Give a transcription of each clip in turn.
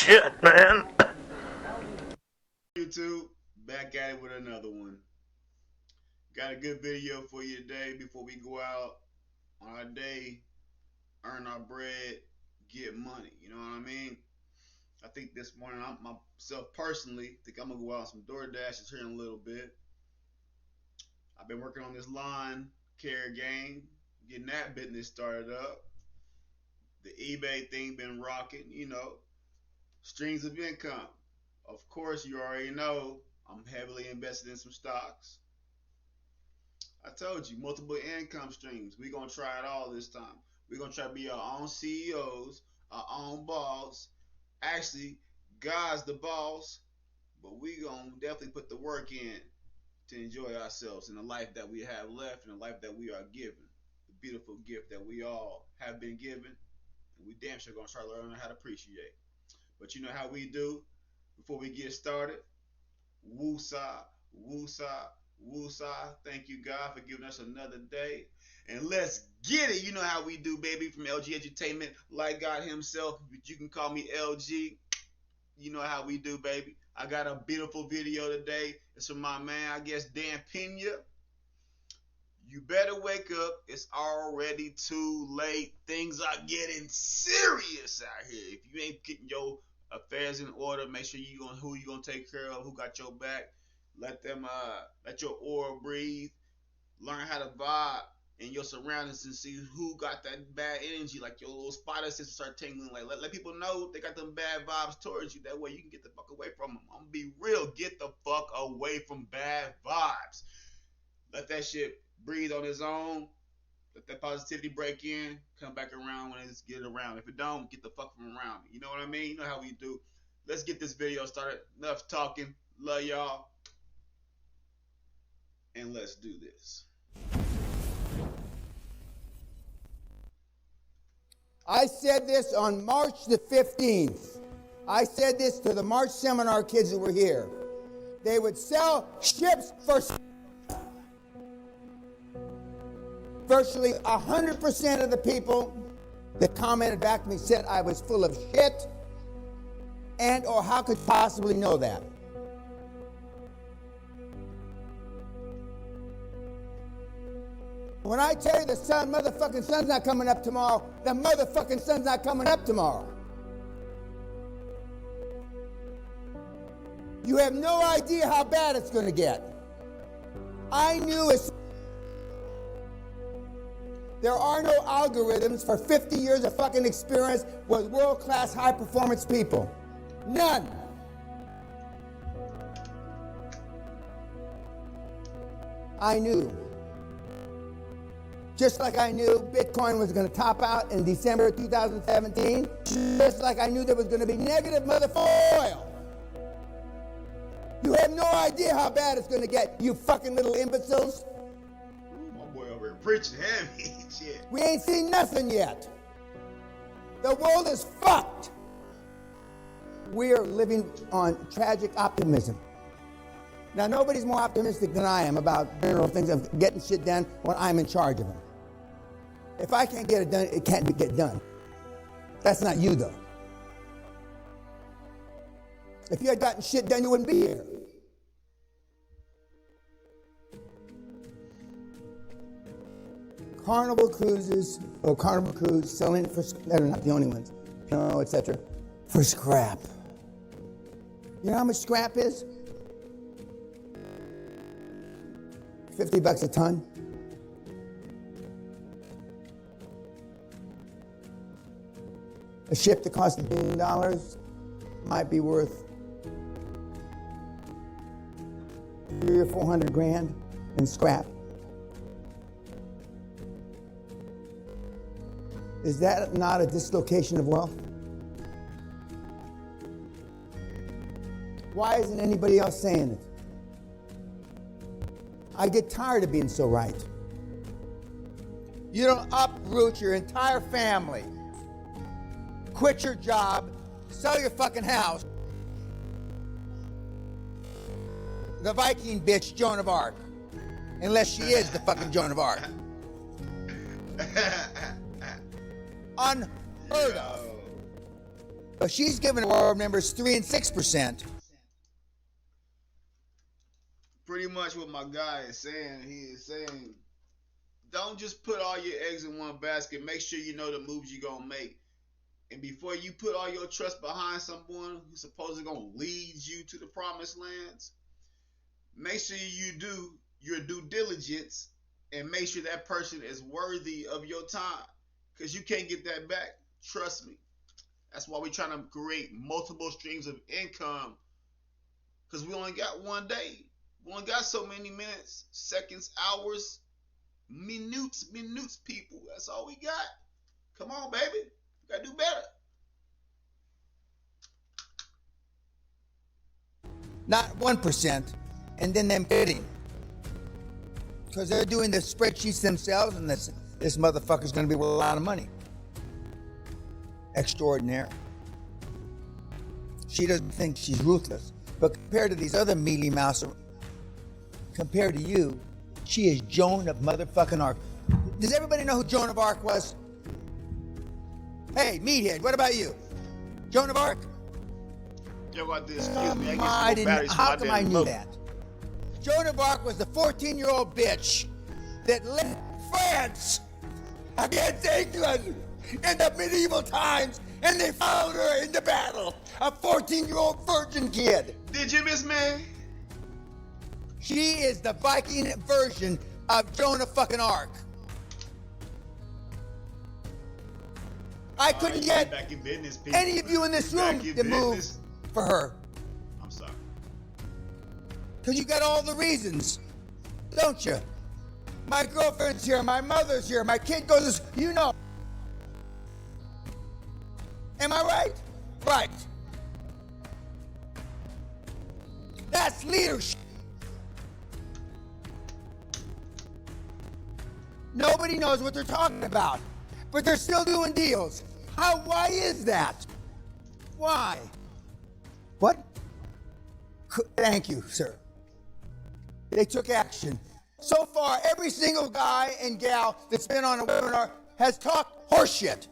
shit, man. YouTube, back at it with another one. Got a good video for you today before we go out on our day, earn our bread, get money. You know what I mean? I think this morning, I myself personally, think I'm going to go out on some DoorDashes here in a little bit. I've been working on this lawn care game, getting that business started up. The eBay thing been rocking, you know, streams of income. Of course, you already know I'm heavily invested in some stocks. I told you, multiple income streams. We're going to try it all this time. We're going to try to be our own CEOs, our own boss. Actually, God's the boss, but we're going to definitely put the work in to enjoy ourselves in the life that we have left and the life that we are given. The beautiful gift that we all have been given. And we damn sure going to start learning how to appreciate. But you know how we do before we get started? Woosah, woosah, woosah. Thank you, God, for giving us another day. And let's get it. You know how we do, baby, from LG Edutainment, like God himself. But you can call me LG. You know how we do, baby. I got a beautiful video today. It's from my man, I guess, Dan Pena. You better wake up. It's already too late. Things are getting serious out here. If you ain't getting your affairs in order, make sure who you gonna take care of, who got your back. Let your aura breathe. Learn how to vibe in your surroundings and see who got that bad energy. Like your little spider sense start tingling. Like let people know they got them bad vibes towards you. That way you can get the fuck away from them. I'm gonna be real. Get the fuck away from bad vibes. Let that shit breathe on its own. Let that positivity break in. Come back around when it's get around. If it don't, get the fuck from around me. You know what I mean? You know how we do. Let's get this video started. Enough talking. Love y'all. And let's do this. I said this on March the 15th. I said this to the March seminar kids who were here. They would sell ships for virtually 100% of the people that commented back to me said I was full of shit and or how could you possibly know that? When I tell you the motherfucking sun's not coming up tomorrow, the motherfucking sun's not coming up tomorrow. You have no idea how bad it's going to get. I knew there are no algorithms for 50 years of fucking experience with world-class high-performance people. None. I knew. Just like I knew Bitcoin was going to top out in December 2017, just like I knew there was going to be negative motherfucking oil. You have no idea how bad it's going to get, you fucking little imbeciles. My boy over here preaching heavy. Shit. We ain't seen nothing yet. The world is fucked. We are living on tragic optimism. Now, nobody's more optimistic than I am about general things of getting shit done when I'm in charge of them. If I can't get it done, it can't get done. That's not you, though. If you had gotten shit done, you wouldn't be here. Carnival Cruises, or Carnival Cruise, selling it for, they're not the only ones, etc., for scrap. You know how much scrap is? $50 a ton. A ship that costs $1 billion might be worth $300,000 or $400,000 in scrap. Is that not a dislocation of wealth? Why isn't anybody else saying it? I get tired of being so right. You don't uproot your entire family, quit your job, sell your fucking house. The Viking bitch, Joan of Arc. Unless she is the fucking Joan of Arc. Unheard of. But she's giving board members 3 and 6%. Pretty much what my guy is saying. He is saying, don't just put all your eggs in one basket. Make sure you know the moves you're going to make. And before you put all your trust behind someone who's supposedly going to lead you to the promised lands, make sure you do your due diligence and make sure that person is worthy of your time. Because you can't get that back. Trust me. That's why we're trying to create multiple streams of income. Because we only got one day. We only got so many minutes, seconds, hours, minutes, people. That's all we got. Come on, baby. We got to do better. Not 1%, and then them bidding. Because they're doing the spreadsheets themselves, and this motherfucker's going to be worth a lot of money. Extraordinaire. She doesn't think she's ruthless, but compared to these other mealy mouse, compared to you, she is Joan of motherfucking Arc. Does everybody know who Joan of Arc was? Hey, meathead, what about you? Joan of Arc? Yo, got this. Excuse me. How come I knew that? Joan of Arc was the 14-year-old bitch that led France against England in the medieval times, and they followed her into battle. A 14-year-old virgin kid. Did you miss me? She is the Viking version of Joan of fucking Arc. I couldn't get back in business, any of you in this room to move for her. I'm sorry. Because you got all the reasons, don't you? My girlfriend's here, my mother's here, my kid goes, you know. Am I right? Right. That's leadership. Nobody knows what they're talking about, but they're still doing deals. Why is that? Why? What? Thank you, sir. They took action. So far, every single guy and gal that's been on a webinar has talked horseshit.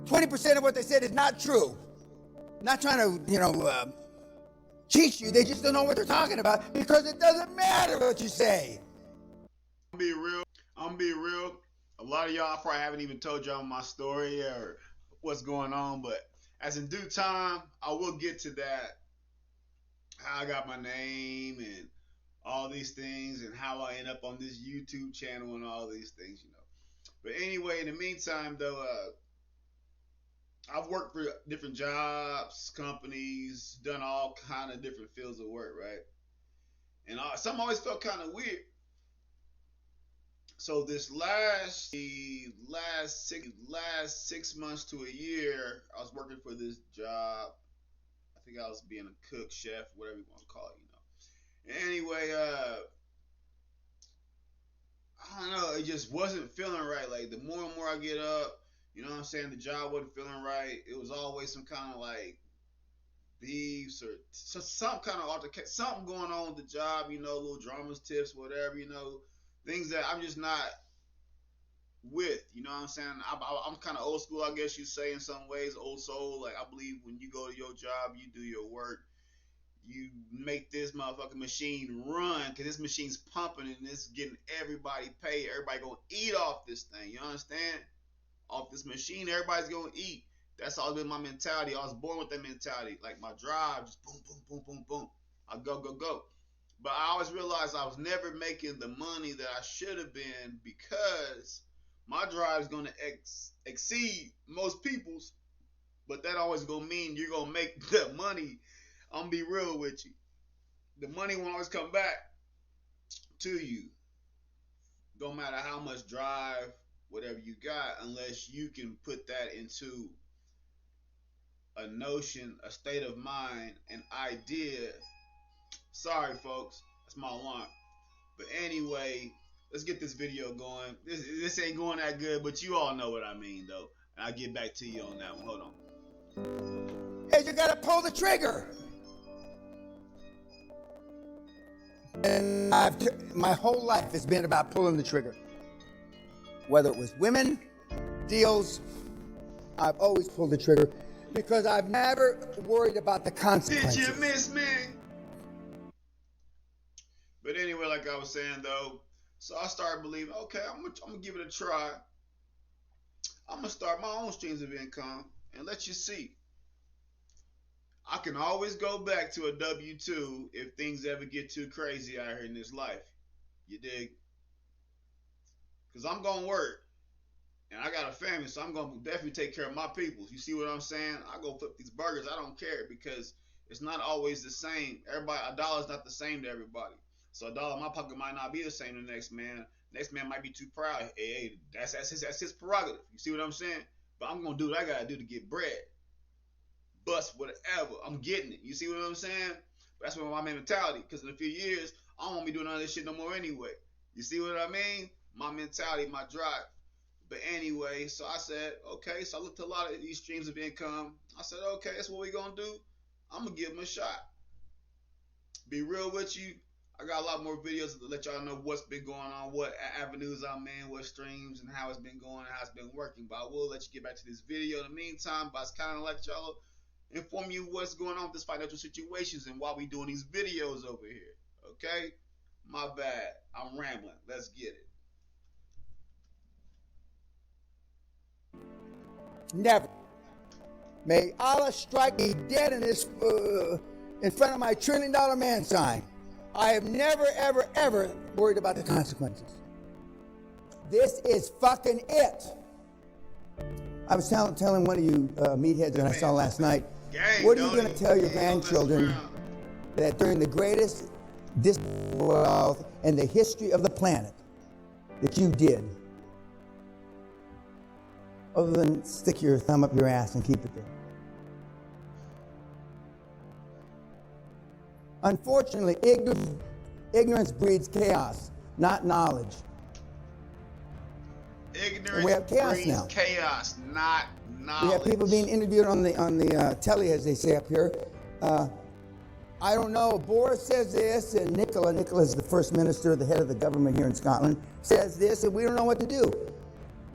20% of what they said is not true. Not trying to, cheat you. They just don't know what they're talking about because it doesn't matter what you say. I'm gonna be real. A lot of y'all probably haven't even told y'all my story or what's going on, but as in due time, I will get to that. How I got my name and all these things and how I end up on this YouTube channel and all these things, But anyway, in the meantime, though, I've worked for different jobs, companies, done all kind of different fields of work, right? And some always felt kind of weird. So this last 6 months to a year, I was working for this job. I think I was being a cook, chef, whatever you want to call it, Anyway, I don't know, it just wasn't feeling right. Like the more and more I get up, you know what I'm saying, the job wasn't feeling right. It was always some kind of like beefs or some kind of altercation, something going on with the job, little dramas, tips, whatever, things that I'm just not with, you know what I'm saying? I'm kind of old school, I guess you say, in some ways, old soul. Like, I believe when you go to your job, you do your work, you make this motherfucking machine run, because this machine's pumping and it's getting everybody paid. Everybody gonna eat off this thing, you understand? Off this machine, everybody's gonna eat. That's always been my mentality. I was born with that mentality. Like, my drive, just boom, boom, boom, boom, boom. I go, go, go. But I always realized I was never making the money that I should have been because my drive is going to exceed most people's. But that always going to mean you're going to make the money. I'm going to be real with you. The money won't always come back to you. Don't matter how much drive, whatever you got, unless you can put that into a notion, a state of mind, an idea. Sorry, folks. That's my alarm. But anyway, let's get this video going. This ain't going that good, but you all know what I mean, though. And I'll get back to you on that one. Hold on. Hey, you gotta pull the trigger. And my whole life has been about pulling the trigger. Whether it was women, deals, I've always pulled the trigger because I've never worried about the Did consequences. you miss me? But anyway, like I was saying though, so I started believing, okay, I'm gonna give it a try. I'm gonna start my own streams of income and let you see. I can always go back to a W-2 if things ever get too crazy out here in this life. You dig? Because I'm gonna work. And I got a family, so I'm gonna definitely take care of my people. You see what I'm saying? I go flip these burgers. I don't care because it's not always the same. Everybody, a dollar's not the same to everybody. So a dollar in my pocket might not be the same to the next man. Next man might be too proud. Hey, that's his prerogative. You see what I'm saying? But I'm gonna do what I gotta do to get bread. Bust whatever. I'm getting it. You see what I'm saying? But that's what my mentality. Because in a few years, I don't want to be doing none of this shit no more anyway. You see what I mean? My mentality, my drive. But anyway, so I said, okay. So I looked at a lot of these streams of income. I said, okay, that's what we're gonna do. I'm gonna give them a shot. Be real with you. I got a lot more videos to let y'all know what's been going on, what avenues I'm in, what streams, and how it's been going, and how it's been working. But I will let you get back to this video in the meantime. But it's kind of like y'all inform you what's going on with this financial situations and why we doing these videos over here. Okay? My bad. I'm rambling. Let's get it. Never. May Allah strike me dead in front of my $1 trillion man sign. I have never, ever, ever worried about the consequences. This is fucking it. I was telling one of you meatheads that I saw last night, what are you going to tell your grandchildren that during the greatest wealth in the history of the planet that you did, other than stick your thumb up your ass and keep it there? Unfortunately, ignorance breeds chaos, not knowledge. Ignorance we have chaos breeds now. Chaos, not knowledge. We have people being interviewed on the telly, as they say up here. I don't know. Boris says this, and Nicola is the first minister, the head of the government here in Scotland, says this, and we don't know what to do.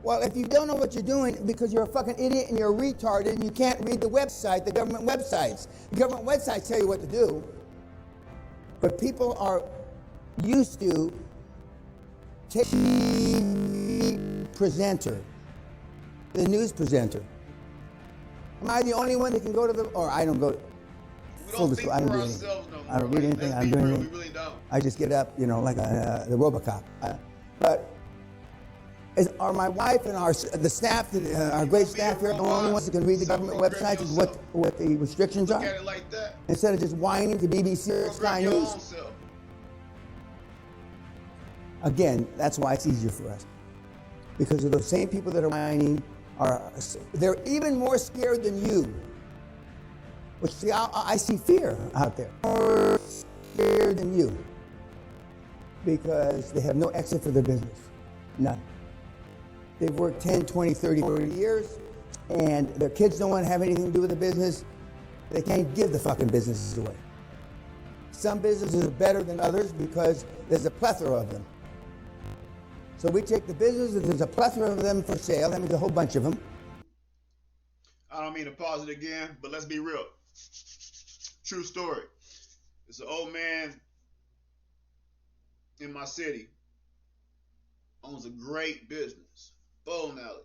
Well, if you don't know what you're doing because you're a fucking idiot and you're retarded and you can't read the website, the government websites. The government websites tell you what to do. But people are used to TV presenter, the news presenter. Am I the only one that can go to the, or I don't go to, we don't think for ourselves no more. I don't read anything, I don't do anything. We really don't. I just get up, like the RoboCop. But are my wife and the staff, our great staff here, the only ones that can read the government websites and what the restrictions are? Look at it like that. Instead of just whining to BBC or Sky News. Again, that's why it's easier for us. Because of those same people that are whining, they're even more scared than you. Which, see, I see fear out there. More scared than you. Because they have no exit for their business. None. They've worked 10, 20, 30, 40 years, and their kids don't want to have anything to do with the business. They can't give the fucking businesses away. Some businesses are better than others because there's a plethora of them. So we take the businesses, there's a plethora of them for sale. That means a whole bunch of them. I don't mean to pause it again, but let's be real. True story. It's an old man in my city. Owns a great business. Bowling alley.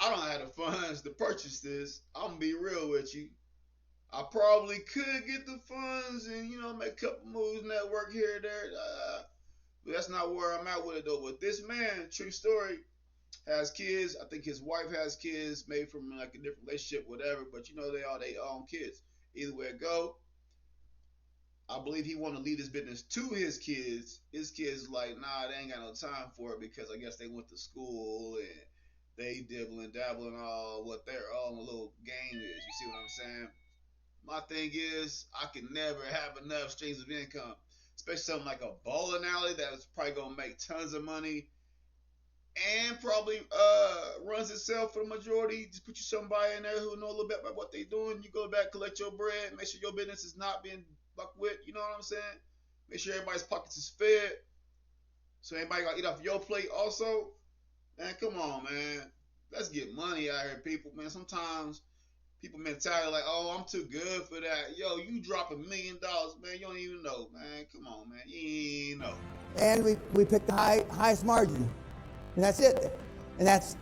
I don't have the funds to purchase this. I'm gonna be real with you. I probably could get the funds and make a couple moves, network here and there. But that's not where I'm at with it though. But this man, true story, has kids. I think his wife has kids, maybe from like a different relationship, whatever. But they all their own kids. Either way it go, I believe he want to leave this business to his kids. His kids like, nah, they ain't got no time for it because I guess they went to school and they dabbling all what their own little game is. You see what I'm saying? My thing is, I can never have enough streams of income, especially something like a bowling alley that's probably gonna make tons of money and probably runs itself for the majority. Just put you somebody in there who know a little bit about what they doing. You go back, collect your bread, make sure your business is not being fucked with. You know what I'm saying? Make sure everybody's pockets is fed, so anybody gonna eat off your plate also. Man, come on, man. Let's get money out here, people. Man, sometimes People mentality like, oh, I'm too good for that. Yo, you drop $1 million, man. You don't even know, man. Come on, man. You ain't know. And we picked the highest margin. And that's it. And that's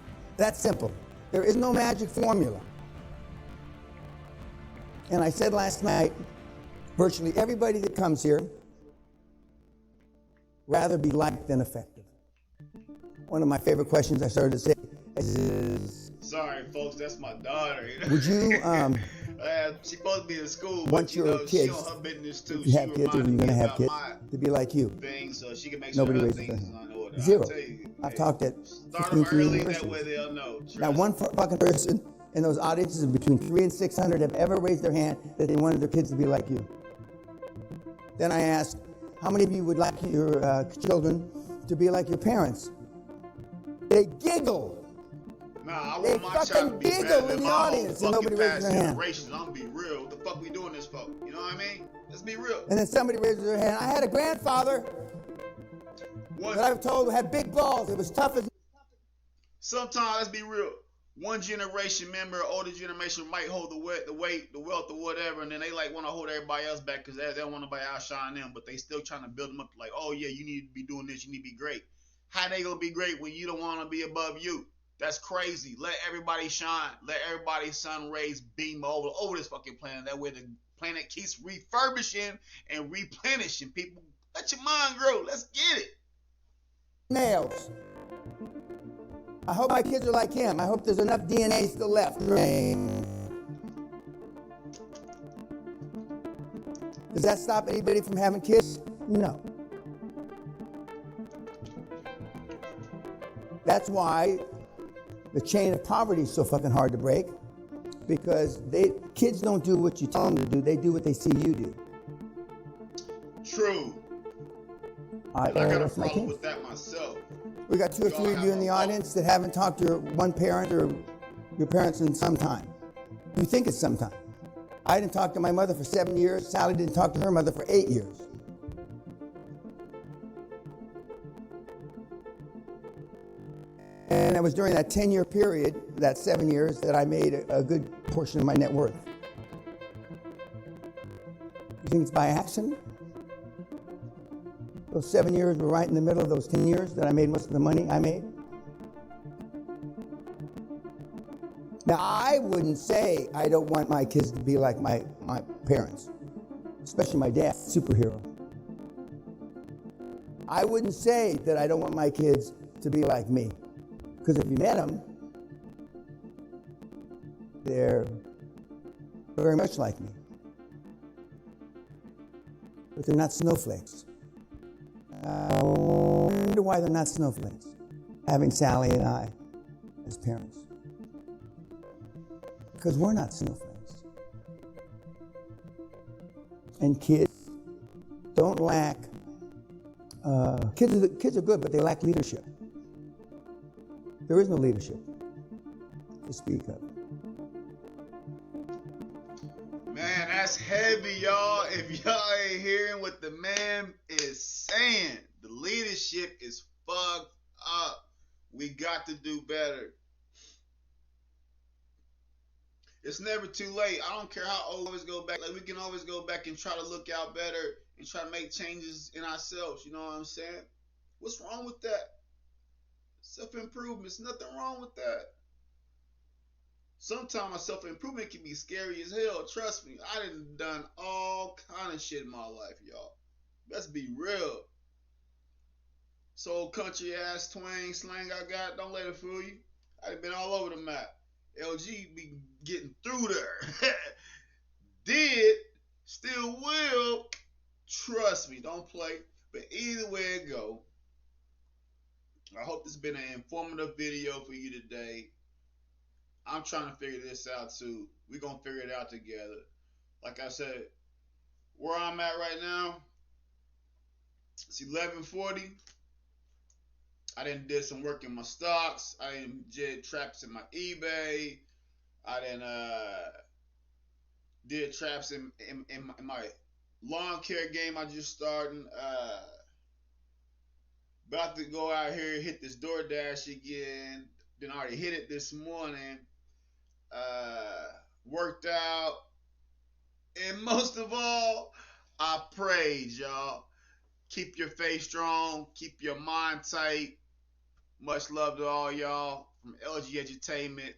simple. There is no magic formula. And I said last night, virtually everybody that comes here rather be liked than effective. One of my favorite questions I started to say is, sorry, folks, that's my daughter. You know? Would you, she's supposed to be in school, want but your she kids, on her business too. if you She have kids or reminded you're going me to have about kids, my to be like you? things so she can make sure Nobody her raises their things is hand. on order. Zero. I tell you, I've hey, talked at start 15 them early, that universities. way they'll know. Not one fucking person in those audiences of between 300 and 600 have ever raised their hand that they wanted their kids to be like you. Then I asked, how many of you would like your children to be like your parents? They giggle. Nah, I They want my child to fucking be giggle better than in the my whole audience and fucking nobody raises past their hand. generations. I'm gonna be real. What the fuck we doing this for? You know what I mean? Let's be real. And then somebody raises their hand. I had a grandfather that I've told had big balls. It was tough as. Sometimes, let's be real. One generation member, older generation might hold the weight, the wealth, or whatever, and then they like want to hold everybody else back because they don't want nobody outshine them, but they still trying to build them up. Like, oh yeah, you need to be doing this, you need to be great. How they gonna be great when you don't want to be above you? That's crazy. Let everybody shine. Let everybody's sun rays beam over this fucking planet. That way the planet keeps refurbishing and replenishing. People, let your mind grow. Let's get it. Nails. I hope my kids are like him. I hope there's enough DNA still left. Does that stop anybody from having kids? No. That's why the chain of poverty is so fucking hard to break, because kids don't do what you tell them to do. They do what they see you do. True. I got a problem with that myself. We got 2 or 3 of you in the audience that haven't talked to your one parent or your parents in some time. You think it's some time. I didn't talk to my mother for 7 years. Sally didn't talk to her mother for 8 years. And it was during that 10-year period, that 7 years, that I made a good portion of my net worth. You think it's by accident? Those 7 years were right in the middle of those 10 years that I made most of the money I made. Now, I wouldn't say I don't want my kids to be like my parents, especially my dad, superhero. I wouldn't say that I don't want my kids to be like me, because if you met them, they're very much like me. But they're not snowflakes. I wonder why they're not snowflakes, having Sally and I as parents. Because we're not snowflakes. And kids don't lack, kids are good, but they lack leadership. There is no leadership to speak of. Man, that's heavy, y'all. If y'all ain't hearing what the man is saying, the leadership is fucked up. We got to do better. It's never too late. I don't care how old we always go back. Like, we can always go back and try to look out better and try to make changes in ourselves. You know what I'm saying? What's wrong with that? Self-improvement. There's nothing wrong with that. Sometimes self-improvement can be scary as hell. Trust me, I done all kind of shit in my life, y'all. Let's be real. So country ass twang slang I got, don't let it fool you. I done been all over the map. LG be getting through there. Did, still will. Trust me, don't play. But either way it go, I hope this has been an informative video for you today. I'm trying to figure this out too. We're going to figure it out together. Like I said, where I'm at right now, it's 11:40. I did some work in my stocks. I did traps in my eBay. I did traps in my lawn care game I just starting. About to go out here, hit this DoorDash again. Then I already hit it this morning. worked out, and most of all, I prayed, y'all. Keep your faith strong, keep your mind tight. Much love to all y'all from LG Edutainment.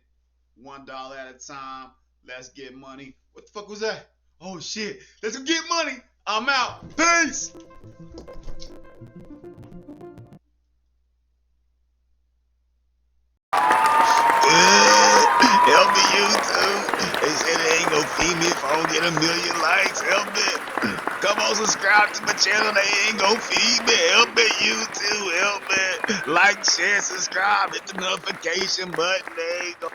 $1 at a time. Let's get money. What the fuck was that? Oh shit. Let's get money. I'm out. Peace. Help me, YouTube. They said they ain't gonna feed me if I don't get 1,000,000 likes. Help me. Come on, subscribe to my channel. They ain't gonna feed me. Help me, YouTube. Help me. Like, share, subscribe. Hit the notification button. They ain't gonna